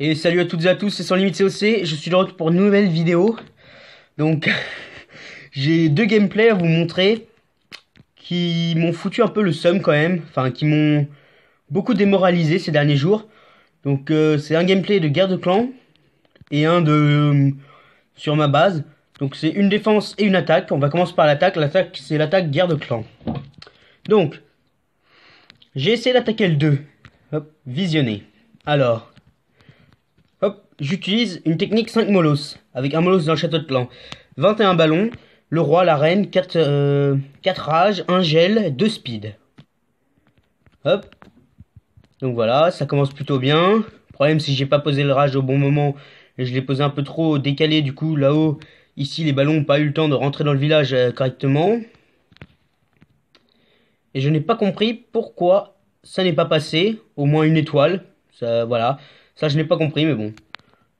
Et salut à toutes et à tous, c'est Sans Limite COC, je suis de retour pour une nouvelle vidéo. Donc, j'ai deux gameplays à vous montrer qui m'ont foutu un peu le seum quand même. Enfin, qui m'ont beaucoup démoralisé ces derniers jours. Donc, c'est un gameplay de guerre de clan et un de sur ma base. Donc, c'est une défense et une attaque. On va commencer par l'attaque. L'attaque, c'est l'attaque guerre de clan. Donc, j'ai essayé d'attaquer le 2. Hop, visionner. Alors... Hop, j'utilise une technique 5 molosses, avec un molosse dans le château de clan. 21 ballons, le roi, la reine, 4 rages, 1 gel, 2 speed. Hop. Donc voilà, ça commence plutôt bien. Problème, si j'ai pas posé le rage au bon moment, et je l'ai posé un peu trop décalé, du coup, là-haut, ici, les ballons n'ont pas eu le temps de rentrer dans le village correctement. Et je n'ai pas compris pourquoi ça n'est pas passé, au moins une étoile. Ça, voilà. Ça, je n'ai pas compris, mais bon.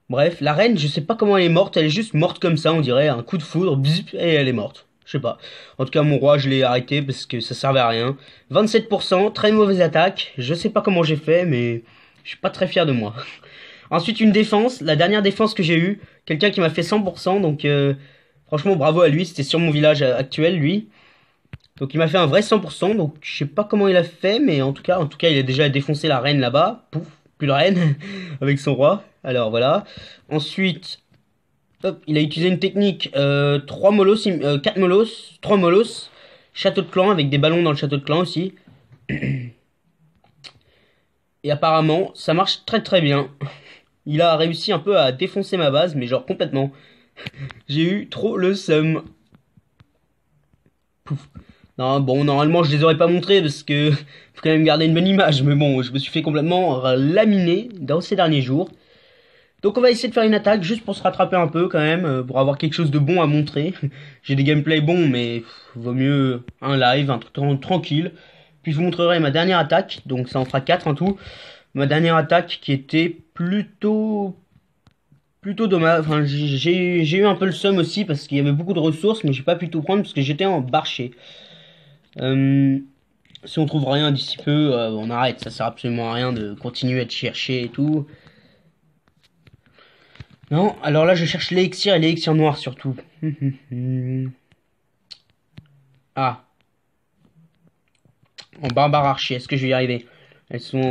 Bref, la reine, je sais pas comment elle est morte. Elle est juste morte comme ça, on dirait. Un coup de foudre, bzz, et elle est morte. Je sais pas. En tout cas, mon roi, je l'ai arrêté parce que ça servait à rien. 27%, très mauvaise attaque. Je sais pas comment j'ai fait, mais je suis pas très fier de moi. Ensuite, une défense. La dernière défense que j'ai eue. Quelqu'un qui m'a fait 100%. Donc, franchement, bravo à lui. C'était sur mon village actuel, lui. Donc, il m'a fait un vrai 100%. Donc, je sais pas comment il a fait, mais en tout cas, il a déjà défoncé la reine là-bas. Pouf. Plus la reine avec son roi. Alors voilà. Ensuite, hop, il a utilisé une technique 3 molosses, 4 molosses, 3 molosses, château de clan avec des ballons dans le château de clan aussi. Et apparemment, ça marche très très bien. Il a réussi un peu à défoncer ma base, mais genre complètement. J'ai eu trop le seum. Pouf. Non, bon, normalement, je les aurais pas montrés parce que faut quand même garder une bonne image. Mais bon, je me suis fait complètement laminer dans ces derniers jours. Donc on va essayer de faire une attaque juste pour se rattraper un peu quand même, pour avoir quelque chose de bon à montrer. J'ai des gameplays bons, mais vaut mieux un live, un truc tranquille. Puis je vous montrerai ma dernière attaque, donc ça en fera 4 en tout. Ma dernière attaque qui était plutôt dommage. Enfin, j'ai eu un peu le seum aussi parce qu'il y avait beaucoup de ressources, mais j'ai pas pu tout prendre parce que j'étais en barché. Si on trouve rien d'ici peu, on arrête. Ça sert absolument à rien de continuer à te chercher et tout. Non, alors là je cherche l'élixir et l'élixir noir surtout. Ah, en barbare archer, est-ce que je vais y arriver? Elles sont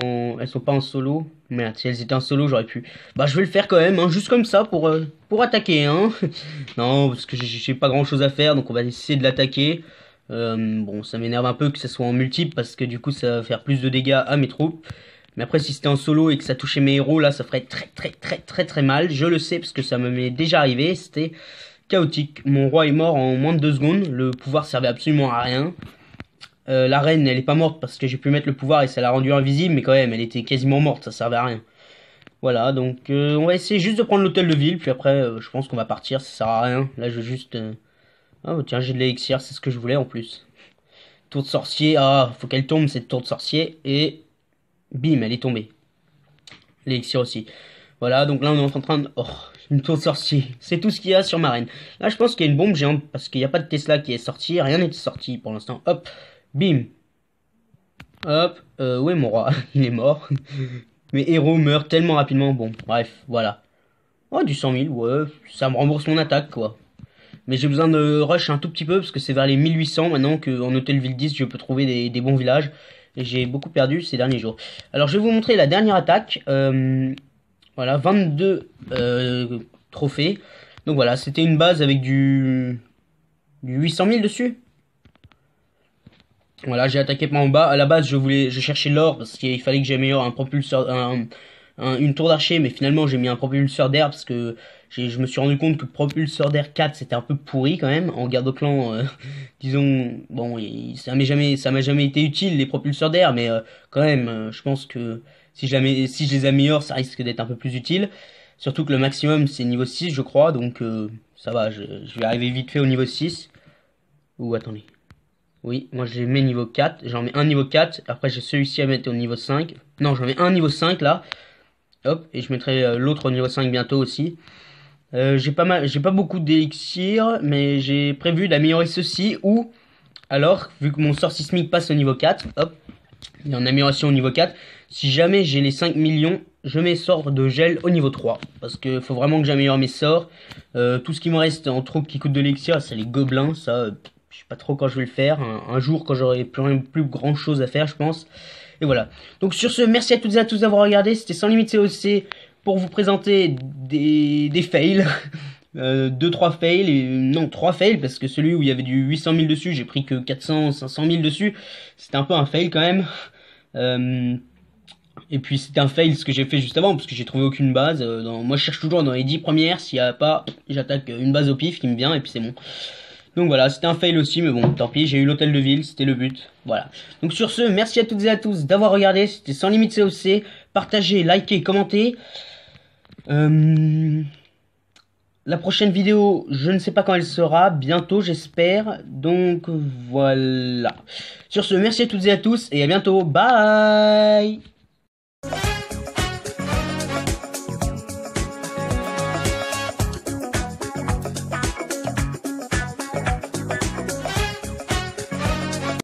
pas en solo. Merde, si elles étaient en solo, j'aurais pu. Bah je vais le faire quand même, hein, juste comme ça pour attaquer, hein. Non, parce que j'ai pas grand-chose à faire, donc on va essayer de l'attaquer. Bon, ça m'énerve un peu que ça soit en multiple parce que du coup ça va faire plus de dégâts à mes troupes. Mais après, si c'était en solo et que ça touchait mes héros, là, ça ferait très mal. Je le sais parce que ça m'est déjà arrivé. C'était chaotique. Mon roi est mort en moins de 2 secondes. Le pouvoir servait absolument à rien. La reine, elle est pas morte parce que j'ai pu mettre le pouvoir et ça l'a rendue invisible. Mais quand même, elle était quasiment morte. Ça servait à rien. Voilà, donc on va essayer juste de prendre l'hôtel de ville. Puis après, je pense qu'on va partir. Ça sert à rien. Là, je veux juste... Ah, oh, tiens, j'ai de l'élixir. C'est ce que je voulais en plus. Tour de sorcier. Ah, faut qu'elle tombe cette tour de sorcier. Et... bim, elle est tombée. L'élixir aussi. Voilà, donc là on est en train de... Oh, une tour de sorcier. C'est tout ce qu'il y a sur ma reine. Là je pense qu'il y a une bombe géante parce qu'il n'y a pas de Tesla qui est sorti. Rien n'est sorti pour l'instant. Hop, bim. Hop, où est mon roi? Il est mort. Mes héros meurent tellement rapidement. Bon, bref, voilà. Oh, du 100 000, ouais, ça me rembourse mon attaque quoi. Mais j'ai besoin de rush un tout petit peu parce que c'est vers les 1800 maintenant qu'en hôtel ville 10 je peux trouver des bons villages. Et j'ai beaucoup perdu ces derniers jours. Alors je vais vous montrer la dernière attaque. Voilà, 22 trophées. Donc voilà, c'était une base avec du 800 000 dessus. Voilà, j'ai attaqué par en bas. À la base, je cherchais l'or parce qu'il fallait que j'améliore un propulseur, une tour d'archer. Mais finalement, j'ai mis un propulseur d'air parce que je me suis rendu compte que propulseur d'air 4 c'était un peu pourri quand même. En garde au clan, disons, bon, ça m'a jamais été utile les propulseurs d'air. Mais quand même, je pense que si je les améliore, ça risque d'être un peu plus utile. Surtout que le maximum c'est niveau 6 je crois. Donc ça va, je vais arriver vite fait au niveau 6. Ou attendez. Oui, moi je les mets niveau 4, j'en mets un niveau 4, après j'ai celui-ci à mettre au niveau 5. Non, j'en mets un niveau 5 là. Hop, et je mettrai l'autre au niveau 5 bientôt aussi. J'ai pas beaucoup d'élixir, mais j'ai prévu d'améliorer ceci ou alors, vu que mon sort sismique passe au niveau 4, hop, il y a une amélioration au niveau 4. Si jamais j'ai les 5 millions, je mets sort de gel au niveau 3. Parce que faut vraiment que j'améliore mes sorts. Tout ce qui me reste en troupe qui coûte de l'élixir, c'est les gobelins. Ça, je sais pas trop quand je vais le faire. Un jour quand j'aurai plus grand chose à faire, je pense. Et voilà. Donc sur ce, merci à toutes et à tous d'avoir regardé. C'était Sans Limite COC pour vous présenter des fails. 2-3 fails, non 3 fails, parce que celui où il y avait du 800 000 dessus, j'ai pris que 400, 500 000 dessus. C'était un peu un fail quand même. Et puis c'était un fail ce que j'ai fait juste avant, parce que j'ai trouvé aucune base. Moi je cherche toujours dans les 10 premières, s'il n'y a pas, j'attaque une base au pif qui me vient, et puis c'est bon. Donc voilà, c'était un fail aussi, mais bon, tant pis, j'ai eu l'hôtel de ville, c'était le but. Voilà. Donc sur ce, merci à toutes et à tous d'avoir regardé, c'était Sans Limite COC. Partagez, likez, commentez. La prochaine vidéo, je ne sais pas quand elle sera, bientôt j'espère. Donc voilà. Sur ce, merci à toutes et à tous, et à bientôt. Bye!